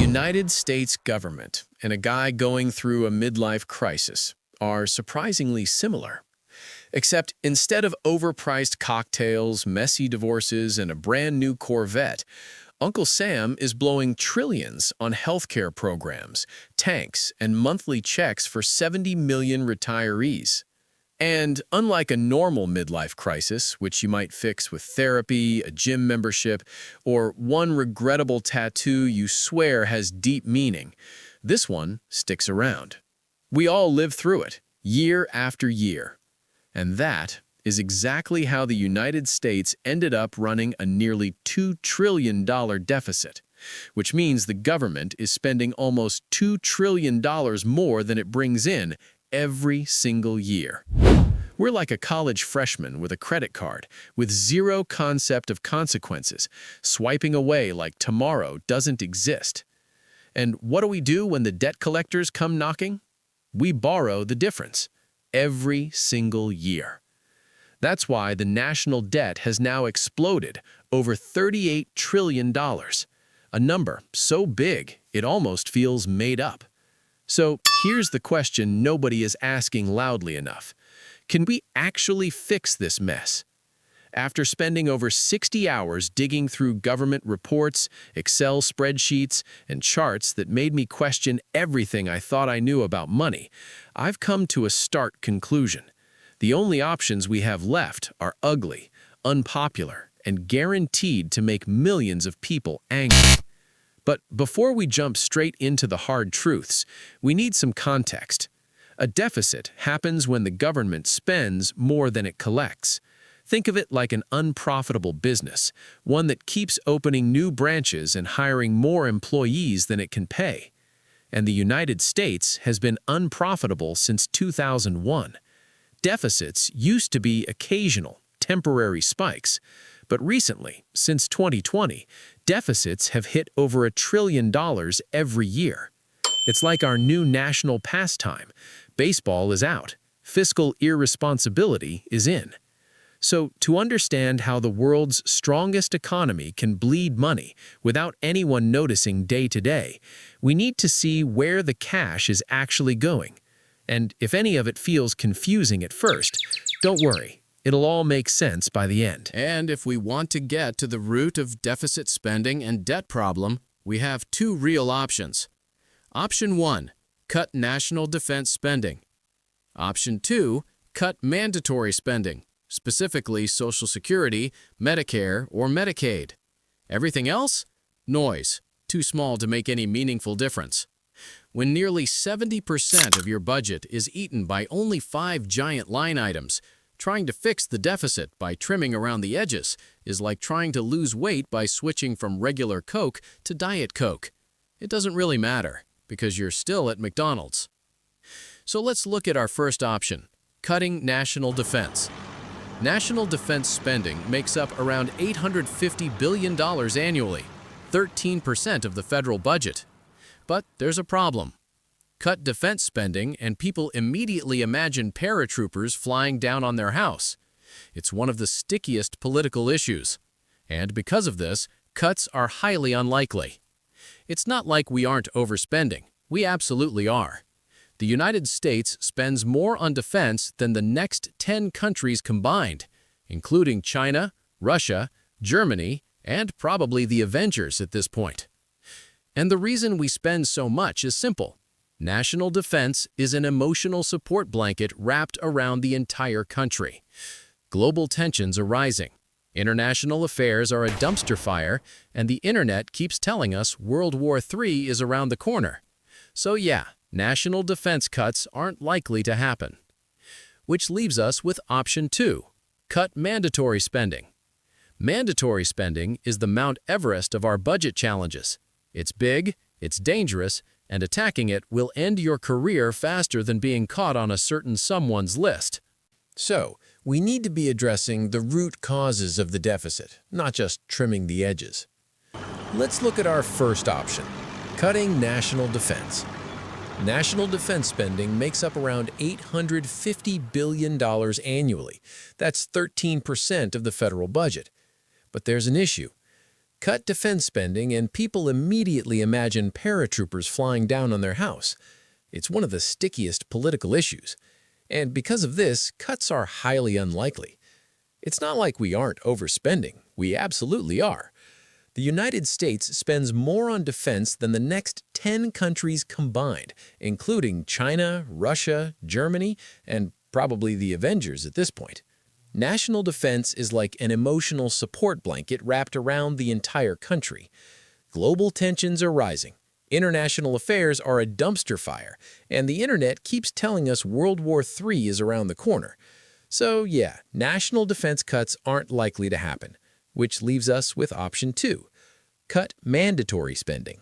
United States government and a guy going through a midlife crisis are surprisingly similar. Except instead of overpriced cocktails, messy divorces, and a brand new Corvette, Uncle Sam is blowing trillions on healthcare programs, tanks, and monthly checks for 70 million retirees. And unlike a normal midlife crisis, which you might fix with therapy, a gym membership, or one regrettable tattoo you swear has deep meaning, this one sticks around. We all live through it, year after year. And that is exactly how the United States ended up running a nearly $2 trillion deficit, which means the government is spending almost $2 trillion more than it brings in every single year. We're like a college freshman with a credit card, with zero concept of consequences, swiping away like tomorrow doesn't exist. And what do we do when the debt collectors come knocking? We borrow the difference, every single year. That's why the national debt has now exploded over $38 trillion, a number so big it almost feels made up. So here's the question nobody is asking loudly enough. Can we actually fix this mess? After spending over 60 hours digging through government reports, Excel spreadsheets, and charts that made me question everything I thought I knew about money, I've come to a stark conclusion. The only options we have left are ugly, unpopular, and guaranteed to make millions of people angry. But before we jump straight into the hard truths, we need some context. A deficit happens when the government spends more than it collects. Think of it like an unprofitable business, one that keeps opening new branches and hiring more employees than it can pay. And the United States has been unprofitable since 2001. Deficits used to be occasional, temporary spikes, but recently, since 2020, deficits have hit over $1 trillion every year. It's like our new national pastime. Baseball is out. Fiscal irresponsibility is in. So, to understand how the world's strongest economy can bleed money without anyone noticing day to day, we need to see where the cash is actually going. And if any of it feels confusing at first, don't worry. It'll all make sense by the end. And if we want to get to the root of deficit spending and debt problem, we have two real options. Option 1, cut national defense spending. Option 2, cut mandatory spending, specifically Social Security, Medicare, or Medicaid. Everything else? Noise, too small to make any meaningful difference. When nearly 70% of your budget is eaten by only 5 giant line items, trying to fix the deficit by trimming around the edges is like trying to lose weight by switching from regular Coke to Diet Coke. It doesn't really matter, because you're still at McDonald's. So let's look at our first option, cutting national defense. National defense spending makes up around $850 billion annually, 13% of the federal budget. But there's a problem. Cut defense spending and people immediately imagine paratroopers flying down on their house. It's one of the stickiest political issues. And because of this, cuts are highly unlikely. It's not like we aren't overspending. We absolutely are. The United States spends more on defense than the next 10 countries combined, including China, Russia, Germany, and probably the Avengers at this point. And the reason we spend so much is simple. National defense is an emotional support blanket wrapped around the entire country. Global tensions are rising. International affairs are a dumpster fire, and the internet keeps telling us World War III is around the corner. So yeah, national defense cuts aren't likely to happen. Which leaves us with option 2, cut mandatory spending. Mandatory spending is the Mount Everest of our budget challenges. It's big, it's dangerous, and attacking it will end your career faster than being caught on a certain someone's list. So, we need to be addressing the root causes of the deficit, not just trimming the edges. Let's look at our first option, cutting national defense. National defense spending makes up around $850 billion annually. That's 13% of the federal budget. But there's an issue. Cut defense spending and people immediately imagine paratroopers flying down on their house. It's one of the stickiest political issues. And because of this, cuts are highly unlikely. It's not like we aren't overspending. We absolutely are. The United States spends more on defense than the next 10 countries combined, including China, Russia, Germany, and probably the Avengers at this point. National defense is like an emotional support blanket wrapped around the entire country. Global tensions are rising. International affairs are a dumpster fire, and the internet keeps telling us World War III is around the corner. So yeah, national defense cuts aren't likely to happen, which leaves us with option 2. Cut mandatory spending.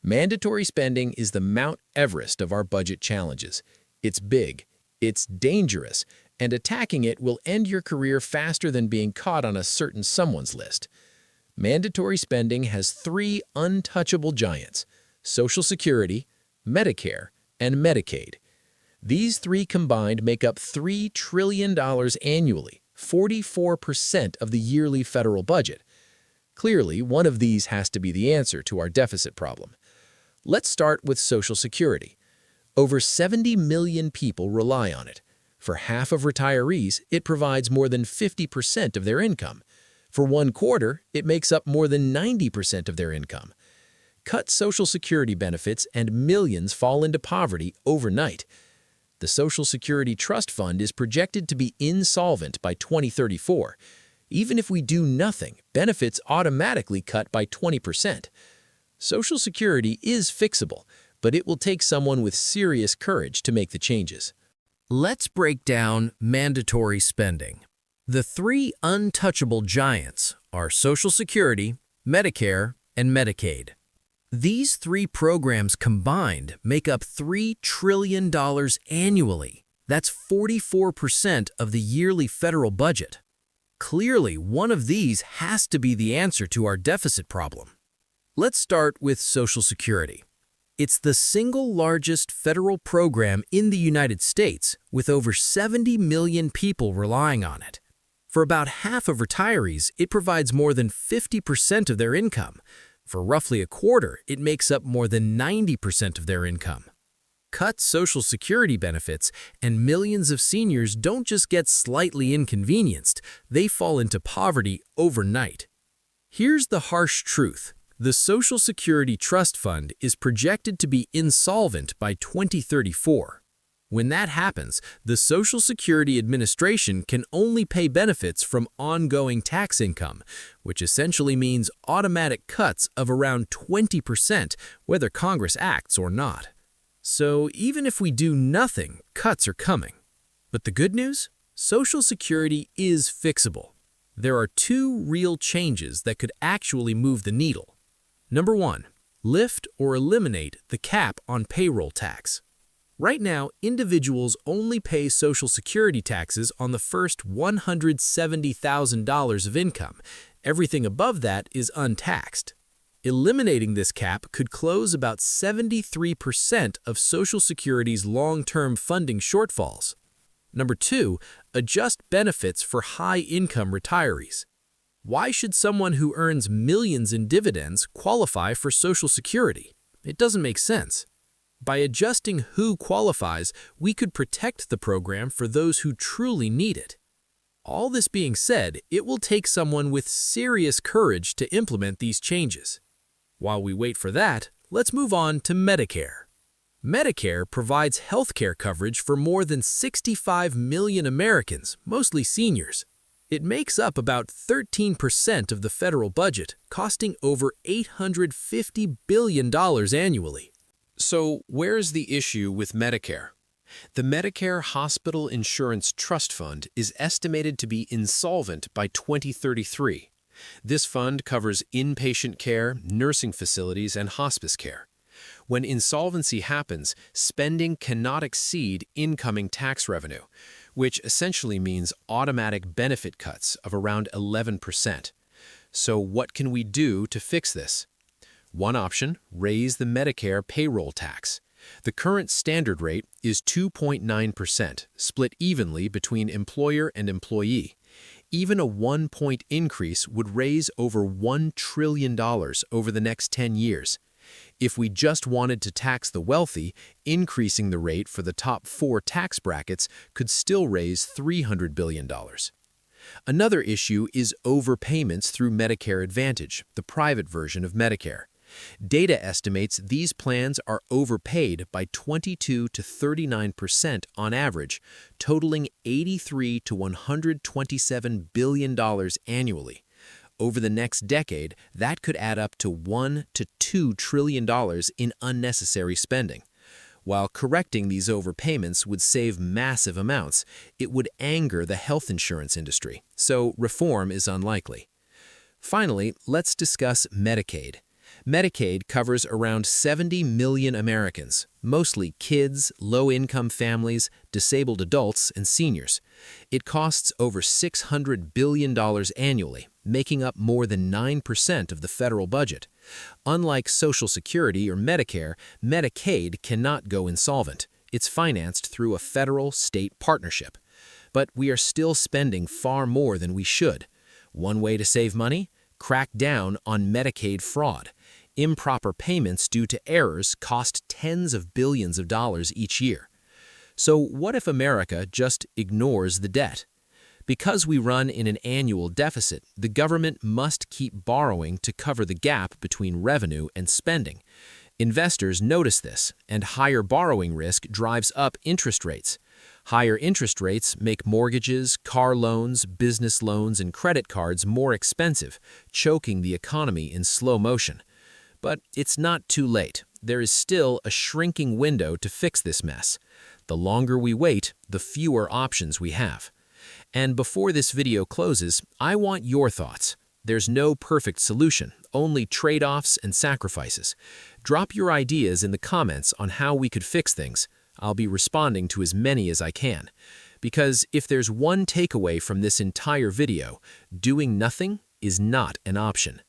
Mandatory spending is the Mount Everest of our budget challenges. It's big, it's dangerous, and attacking it will end your career faster than being caught on a certain someone's list. Mandatory spending has 3 untouchable giants: Social Security, Medicare, and Medicaid. These 3 combined make up $3 trillion annually, 44% of the yearly federal budget. Clearly, one of these has to be the answer to our deficit problem. Let's start with Social Security. Over 70 million people rely on it. For half of retirees, it provides more than 50% of their income. For 1/4, it makes up more than 90% of their income. Cut Social Security benefits and millions fall into poverty overnight. The Social Security Trust Fund is projected to be insolvent by 2034. Even if we do nothing, benefits automatically cut by 20%. Social Security is fixable, but it will take someone with serious courage to make the changes. Let's break down mandatory spending. The 3 untouchable giants are Social Security, Medicare, and Medicaid. These 3 programs combined make up $3 trillion annually. That's 44% of the yearly federal budget. Clearly, one of these has to be the answer to our deficit problem. Let's start with Social Security. It's the single largest federal program in the United States, with over 70 million people relying on it. For about half of retirees, it provides more than 50% of their income. For roughly 1/4, it makes up more than 90% of their income. Cut Social Security benefits, and millions of seniors don't just get slightly inconvenienced, they fall into poverty overnight. Here's the harsh truth. The Social Security Trust Fund is projected to be insolvent by 2034. When that happens, the Social Security Administration can only pay benefits from ongoing tax income, which essentially means automatic cuts of around 20%, whether Congress acts or not. So even if we do nothing, cuts are coming. But the good news? Social Security is fixable. There are 2 real changes that could actually move the needle. Number 1, lift or eliminate the cap on payroll tax. Right now, individuals only pay Social Security taxes on the first $170,000 of income. Everything above that is untaxed. Eliminating this cap could close about 73% of Social Security's long-term funding shortfalls. Number 2, adjust benefits for high-income retirees. Why should someone who earns millions in dividends qualify for Social Security? It doesn't make sense. By adjusting who qualifies, we could protect the program for those who truly need it. All this being said, it will take someone with serious courage to implement these changes. While we wait for that, let's move on to Medicare. Medicare provides healthcare coverage for more than 65 million Americans, mostly seniors. It makes up about 13% of the federal budget, costing over $850 billion annually. So where's the issue with Medicare? The Medicare Hospital Insurance Trust Fund is estimated to be insolvent by 2033. This fund covers inpatient care, nursing facilities, and hospice care. When insolvency happens, spending cannot exceed incoming tax revenue, which essentially means automatic benefit cuts of around 11%. So what can we do to fix this? One option, raise the Medicare payroll tax. The current standard rate is 2.9%, split evenly between employer and employee. Even a 1-point increase would raise over $1 trillion over the next 10 years. If we just wanted to tax the wealthy, increasing the rate for the top 4 tax brackets could still raise $300 billion. Another issue is overpayments through Medicare Advantage, the private version of Medicare. Data estimates these plans are overpaid by 22 to 39% on average, totaling $83 to $127 billion annually. Over the next decade, that could add up to $1 to $2 trillion in unnecessary spending. While correcting these overpayments would save massive amounts, it would anger the health insurance industry, so reform is unlikely. Finally, let's discuss Medicaid. Medicaid covers around 70 million Americans, mostly kids, low-income families, disabled adults, and seniors. It costs over $600 billion annually, making up more than 9% of the federal budget. Unlike Social Security or Medicare, Medicaid cannot go insolvent. It's financed through a federal-state partnership. But we are still spending far more than we should. One way to save money? Crack down on Medicaid fraud. Improper payments due to errors cost tens of billions of dollars each year. So what if America just ignores the debt? Because we run in an annual deficit, the government must keep borrowing to cover the gap between revenue and spending. Investors notice this, and higher borrowing risk drives up interest rates. Higher interest rates make mortgages, car loans, business loans, and credit cards more expensive, choking the economy in slow motion. But it's not too late. There is still a shrinking window to fix this mess. The longer we wait, the fewer options we have. And before this video closes, I want your thoughts. There's no perfect solution, only trade-offs and sacrifices. Drop your ideas in the comments on how we could fix things. I'll be responding to as many as I can. Because if there's one takeaway from this entire video, doing nothing is not an option.